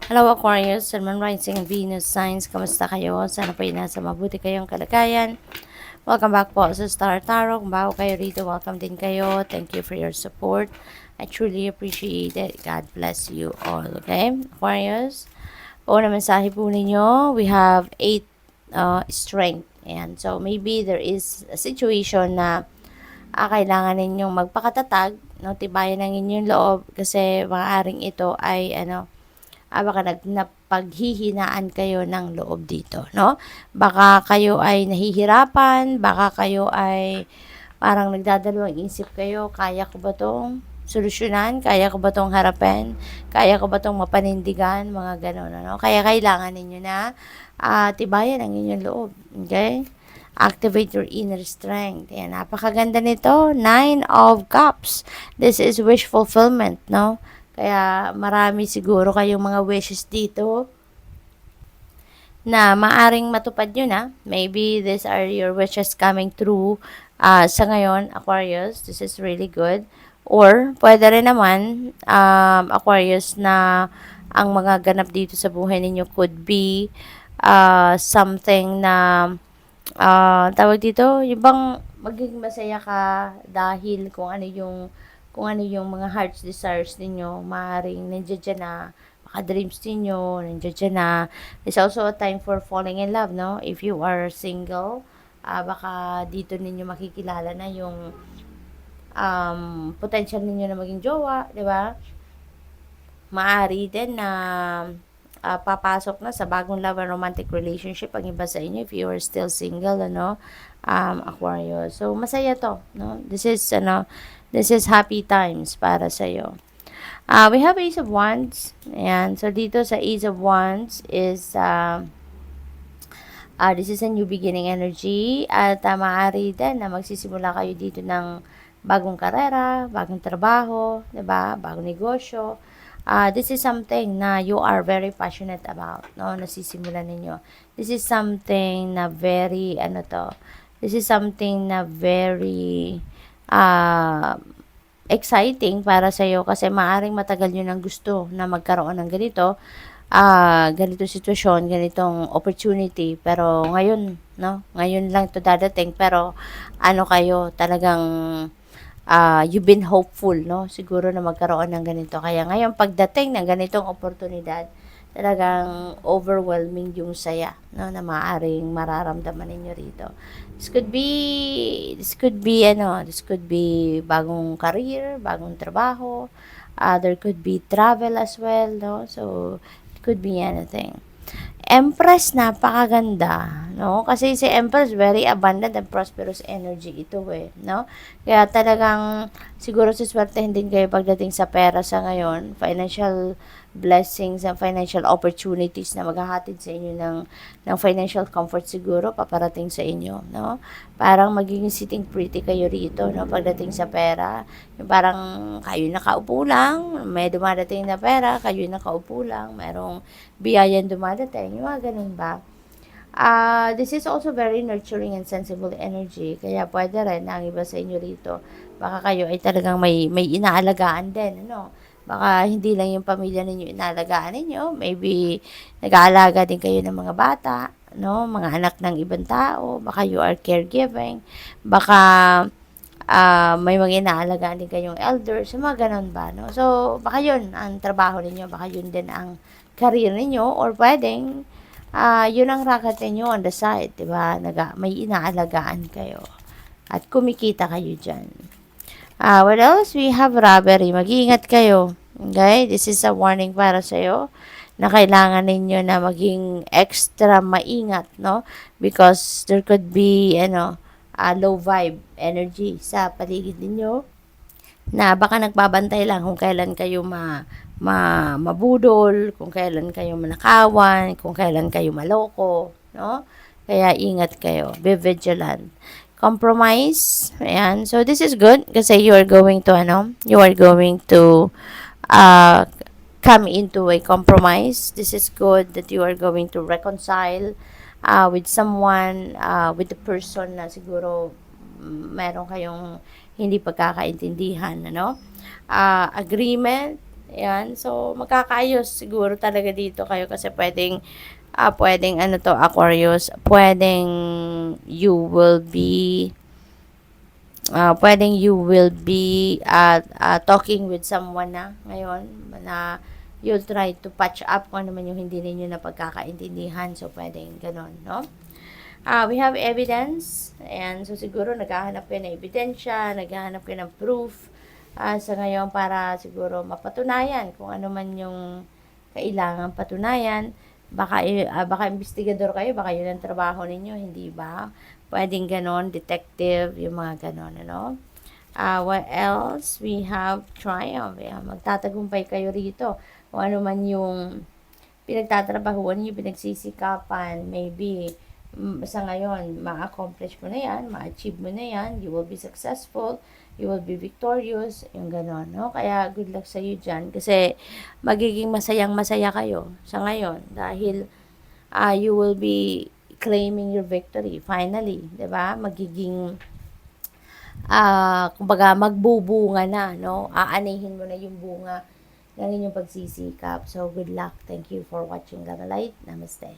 Hello Aquarius, Sun, Moon, Rising, Venus, Signs, kamusta kayo? Sana po nasa mabuti kayong kalagayan. Welcome back po sa Star Tarot. Kung bago kayo rito, welcome din kayo. Thank you for your support. I truly appreciate it. God bless you all. Okay, Aquarius? Una mensahe po ninyo, we have 8 strength. And so maybe there is a situation na kailangan ninyong magpakatatag, no, tibayan ng inyong loob kasi maaaring ito ay baka napaghihinaan kayo ng loob dito, no? Baka kayo ay nahihirapan, baka kayo ay parang nagdadalawang isip kayo, kaya ko ba tong solusyonan? Kaya ko ba tong harapin? Kaya ko ba tong mapanindigan? Mga ganun, ano? Kaya kailangan ninyo na tibayan ang inyong loob, okay? Activate your inner strength. Yan, napakaganda nito. 9 of Cups. This is wish fulfillment, no? Kaya marami siguro kayong mga wishes dito na maaring matupad yun na. Maybe these are your wishes coming true sa ngayon, Aquarius. This is really good. Or, pwede rin naman, Aquarius, na ang mga ganap dito sa buhay ninyo could be something na tawag dito, yung bang magiging masaya ka dahil kung ano yung mga heart's desires ninyo, maaaring nandiyan dyan na mga dreams ninyo, nandiyan dyan na. It's also a time for falling in love, no? If you are single, baka dito ninyo makikilala na yung potential ninyo na maging jowa, di ba? Maaari din na papasok na sa bagong love and romantic relationship ang iba sa inyo if you are still single, Aquarius. So, masaya to, no? This is happy times para sa iyo. We have Ace of Wands. Ayan. So, dito sa Ace of Wands is, this is a new beginning energy. At maaari din na magsisimula kayo dito ng bagong karera, bagong trabaho, diba? Bagong negosyo. This is something na you are very passionate about, no? Nasisimulan ninyo. This is something na very, this is something na very, exciting para sa iyo kasi maaring matagal nyo nang gusto na magkaroon ng ganito sitwasyon, ganitong opportunity, pero ngayon, no? Ngayon lang to dadating, pero kayo talagang you've been hopeful, no? Siguro na magkaroon ng ganito. Kaya ngayon, pagdating ng ganitong oportunidad, talagang overwhelming yung saya, no? Na maaaring mararamdaman ninyo rito. This could be bagong career, bagong trabaho. There could be travel as well, no? So, it could be anything. Empress, napakaganda, no? Kasi si Empress, very abundant and prosperous energy ito no? Kaya talagang, siguro siswertehin din kayo pagdating sa pera sa ngayon, financial blessings and financial opportunities na maghahatid sa inyo ng financial comfort siguro, paparating sa inyo, no? Parang magiging sitting pretty kayo rito, no? Pagdating sa pera, yung parang kayo nakaupo lang, may dumadating na pera, kayo nakaupo lang, merong biyayan dumadating, yung mga ganun ba? This is also very nurturing and sensible energy, kaya pwede rin na ang iba sa inyo rito, baka kayo ay talagang may inaalagaan din, ano? Baka hindi lang yung pamilya ninyo inaalagaan ninyo, maybe nag-aalaga din kayo ng mga bata, no? Mga anak ng ibang tao, baka you are caregiving, baka may mga inaalagaan din kayong elders, mga ganun ba, no? So, baka yun ang trabaho ninyo, baka yun din ang career ninyo, or pwedeng, yun ang racket ninyo on the side, di ba? May inaalagaan kayo. At kumikita kayo dyan. What else? We have robbery. Mag-iingat kayo. Okay? This is a warning para sa'yo na kailangan ninyo na maging extra maingat, no? Because there could be, low vibe energy sa paligid ninyo na baka nagbabantay lang kung kailan kayo mabudol, kung kailan kayo manakawan, kung kailan kayo maloko, no? Kaya ingat kayo, be vigilant. Compromise, ayan. So this is good kasi you are going to come into a compromise. This is good that you are going to reconcile with someone, with the person na siguro meron kayong hindi pagkakaintindihan, Agreement, Ayan, so magkakaayos siguro talaga dito kayo kasi pwedeng ano to, Aquarius, pwedeng you will be talking with someone na ngayon na you'll try to patch up kung ano man yung hindi ninyo na pagkakaintindihan. So, pwedeng ganun, no? We have evidence, and so siguro naghahanap kayo ng ebidensya, naghahanap kayo ng proof sa ngayon para siguro mapatunayan kung ano man yung kailangan patunayan. Baka investigador kayo, baka yun ang trabaho ninyo, hindi ba? Pwedeng ganon, detective, yung mga ganon, ano? What else? We have triumph. Yeah, magtatagumpay kayo rito. Kung ano man yung pinagtatrabahuan niyo, pinagsisikapan, maybe sa ngayon, ma-accomplish mo na yan, ma-achieve mo na yan, you will be successful, you will be victorious, yung gano'n, no? Kaya good luck sa iyo dyan kasi magiging masayang-masaya kayo sa ngayon dahil you will be claiming your victory finally, 'di ba? Magiging kumbaga magbubunga na, no? Aanihin mo na yung bunga ng inyong pagsisikap. So, good luck. Thank you for watching Love and Light. Namaste.